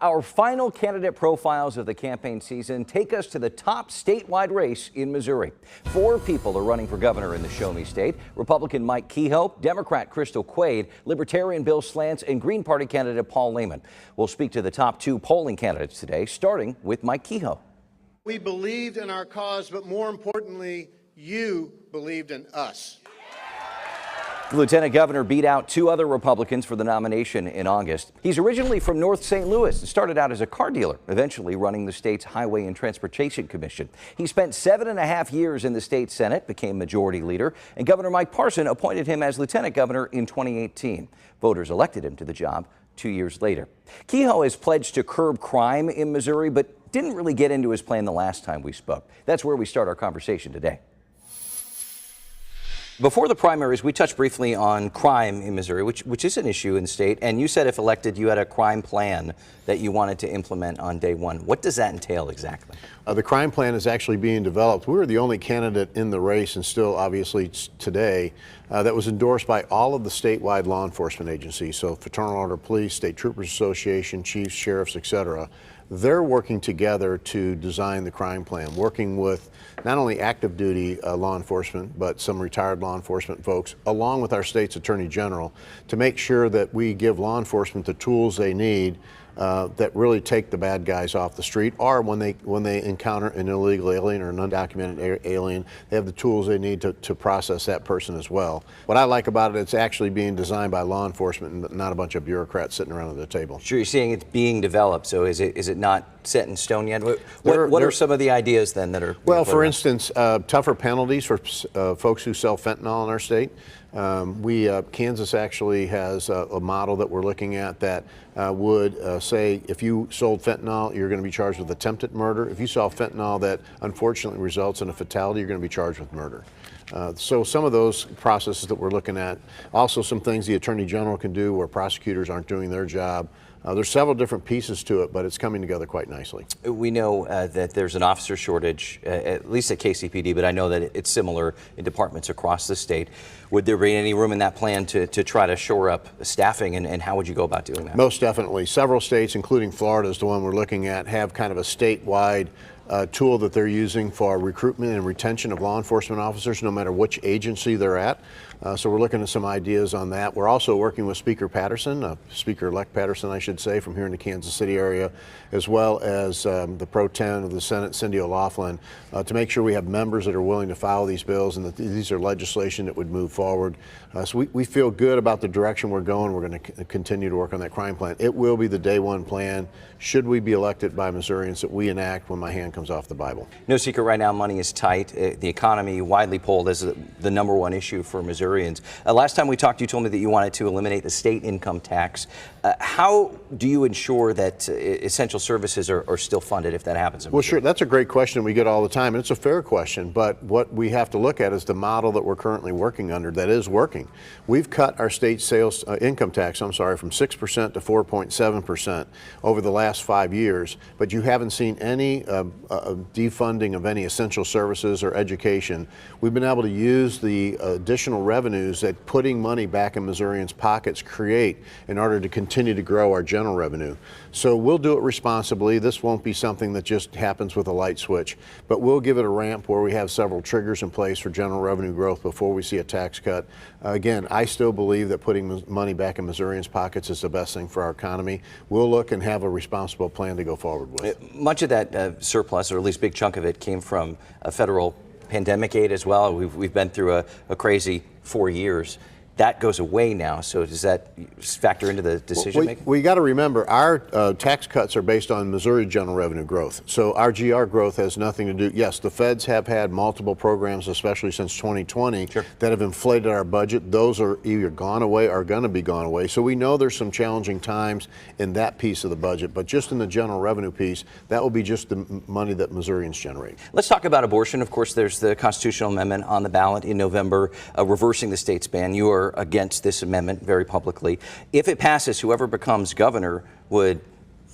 Our final candidate profiles of the campaign season take us to the top statewide race in Missouri. 4 people are running for governor in the Show Me State. Republican Mike Kehoe, Democrat Crystal Quade, Libertarian Bill Slants, and Green Party candidate Paul Lehman. We'll speak to the top 2 polling candidates today, starting with Mike Kehoe. We believed in our cause, but more importantly, you believed in us. The Lieutenant Governor beat out 2 other Republicans for the nomination in August. He's originally from North St. Louis and started out as a car dealer, eventually running the state's Highway and Transportation Commission. He spent 7.5 years in the state Senate, became majority leader, and Governor Mike Parson appointed him as Lieutenant Governor in 2018. Voters elected him to the job 2 years later. Kehoe has pledged to curb crime in Missouri, but didn't really get into his plan the last time we spoke. That's where we start our conversation today. Before the primaries, we touched briefly on crime in Missouri, which is an issue in the state. And you said if elected, you had a crime plan that you wanted to implement on day one. What does that entail exactly? The crime plan is actually being developed. We were the only candidate in the race, and still obviously today, that was endorsed by all of the statewide law enforcement agencies. So Fraternal Order Police, State Troopers Association, chiefs, sheriffs, etc. They're working together to design the crime plan, working with not only active duty law enforcement, but some retired law enforcement folks, along with our state's attorney general, to make sure that we give law enforcement the tools they need that really take the bad guys off the street, or when they encounter an illegal alien or an undocumented alien, they have the tools they need to process that person as well. What I like about it, it's actually being designed by law enforcement and not a bunch of bureaucrats sitting around at the table. Sure, you're saying it's being developed, so is it not set in stone yet? What are some of the ideas then that are? Well, for instance, tougher penalties for folks who sell fentanyl in our state. Kansas actually has a model that we're looking at that would say if you sold fentanyl, you're going to be charged with attempted murder. If you sell fentanyl that unfortunately results in a fatality, you're going to be charged with murder. So some of those processes that we're looking at, also some things the Attorney General can do where prosecutors aren't doing their job. There's several different pieces to it, but it's coming together quite nicely. We know that there's an officer shortage, at least at KCPD, but I know that it's similar in departments across the state. Would there be any room in that plan to try to shore up staffing, and how would you go about doing that? Most definitely. Several states, including Florida is the one we're looking at, have kind of a statewide tool that they're using for recruitment and retention of law enforcement officers, no matter which agency they're at. So we're looking at some ideas on that. We're also working with Speaker Patterson, Speaker-elect Patterson, I should say, from here in the Kansas City area, as well as the Pro Tem of the Senate, Cindy O'Laughlin, to make sure we have members that are willing to follow these bills and that these are legislation that would move forward. So we feel good about the direction we're going. We're going to continue to work on that crime plan. It will be the day one plan, should we be elected by Missourians, that we enact when my hand comes off the Bible. No secret right now, money is tight. The economy widely polled as the #1 issue for Missourians. Last time we talked, you told me that you wanted to eliminate the state income tax. How do you ensure that essential services are still funded if that happens? Well, sure. That's a great question we get all the time, and it's a fair question. But what we have to look at is the model that we're currently working under that is working. We've cut our state sales income tax, from 6% to 4.7% over the last 5 years. But you haven't seen any defunding of any essential services or education. We've been able to use the additional revenues that putting money back in Missourians' pockets create in order to continue to grow our general revenue. So we'll do it responsibly. This won't be something that just happens with a light switch, but we'll give it a ramp where we have several triggers in place for general revenue growth before we see a tax cut. Again, I still believe that putting money back in Missourians' pockets is the best thing for our economy. We'll look and have a responsible plan to go forward with. Much of that surplus, or at least a big chunk of it, came from a federal pandemic aid as well. We've been through a crazy 4 years. That goes away now, so does that factor into the decision making? We got to remember our tax cuts are based on Missouri general revenue growth. So our GR growth has nothing to do. Yes, the feds have had multiple programs, especially since 2020, sure, that have inflated our budget. Those are either gone away or going to be gone away. So we know there's some challenging times in that piece of the budget, but just in the general revenue piece, that will be just the money that Missourians generate. Let's talk about abortion. Of course, there's the constitutional amendment on the ballot in November, reversing the state's ban. You are against this amendment very publicly. If it passes, whoever becomes governor would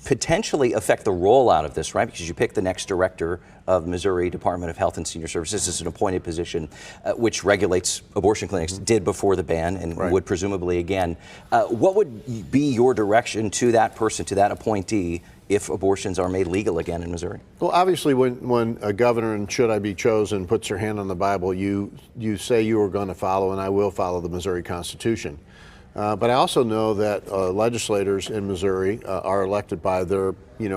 potentially affect the rollout of this, right? Because you pick the next director of Missouri Department of Health and Senior Services. This is an appointed position which regulates abortion clinics, did before the ban and right, would presumably again. What would be your direction to that person, to that appointee, if abortions are made legal again in Missouri? Well, obviously, when a governor, and should I be chosen, puts her hand on the Bible, you say you are going to follow, and I will follow the Missouri Constitution. But I also know that legislators in Missouri are elected by their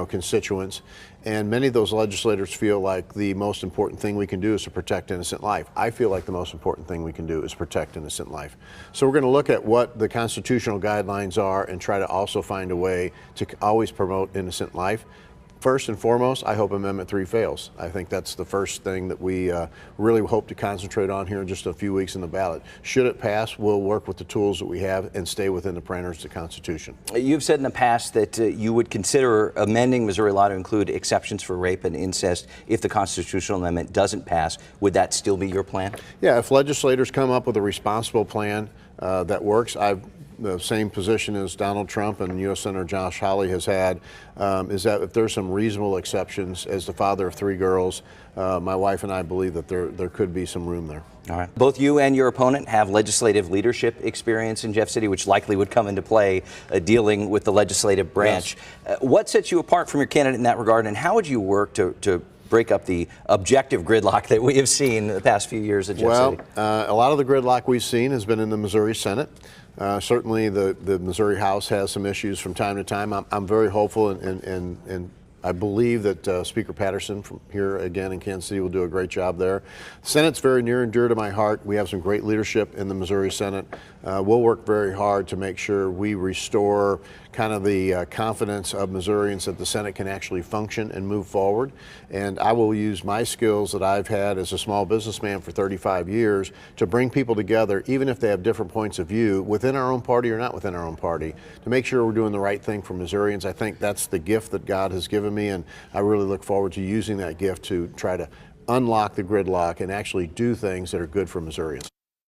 constituents, and many of those legislators feel like the most important thing we can do is to protect innocent life. I feel like the most important thing we can do is protect innocent life. So we're going to look at what the constitutional guidelines are and try to also find a way to always promote innocent life. First and foremost, I hope Amendment 3 fails. I think that's the first thing that we really hope to concentrate on here in just a few weeks in the ballot. Should it pass, we'll work with the tools that we have and stay within the parameters of the Constitution. You've said in the past that you would consider amending Missouri law to include exceptions for rape and incest if the constitutional amendment doesn't pass. Would that still be your plan? Yeah, if legislators come up with a responsible plan that works, the same position as Donald Trump and U.S. Senator Josh Hawley has had, is that if there's some reasonable exceptions, as the father of 3 girls, my wife and I believe that there could be some room there. All right. Both you and your opponent have legislative leadership experience in Jeff City, which likely would come into play dealing with the legislative branch. Yes. What sets you apart from your candidate in that regard, and how would you work to break up the objective gridlock that we have seen the past few years at Jeff City? A lot of the gridlock we've seen has been in the Missouri Senate. Certainly the Missouri House has some issues from time to time. I'm very hopeful and I believe that Speaker Patterson from here again in Kansas City will do a great job there. The Senate's very near and dear to my heart. We have some great leadership in the Missouri Senate. We'll work very hard to make sure we restore kind of the confidence of Missourians that the Senate can actually function and move forward. And I will use my skills that I've had as a small businessman for 35 years to bring people together, even if they have different points of view, within our own party or not within our own party, to make sure we're doing the right thing for Missourians. I think that's the gift that God has given me, and I really look forward to using that gift to try to unlock the gridlock and actually do things that are good for Missourians.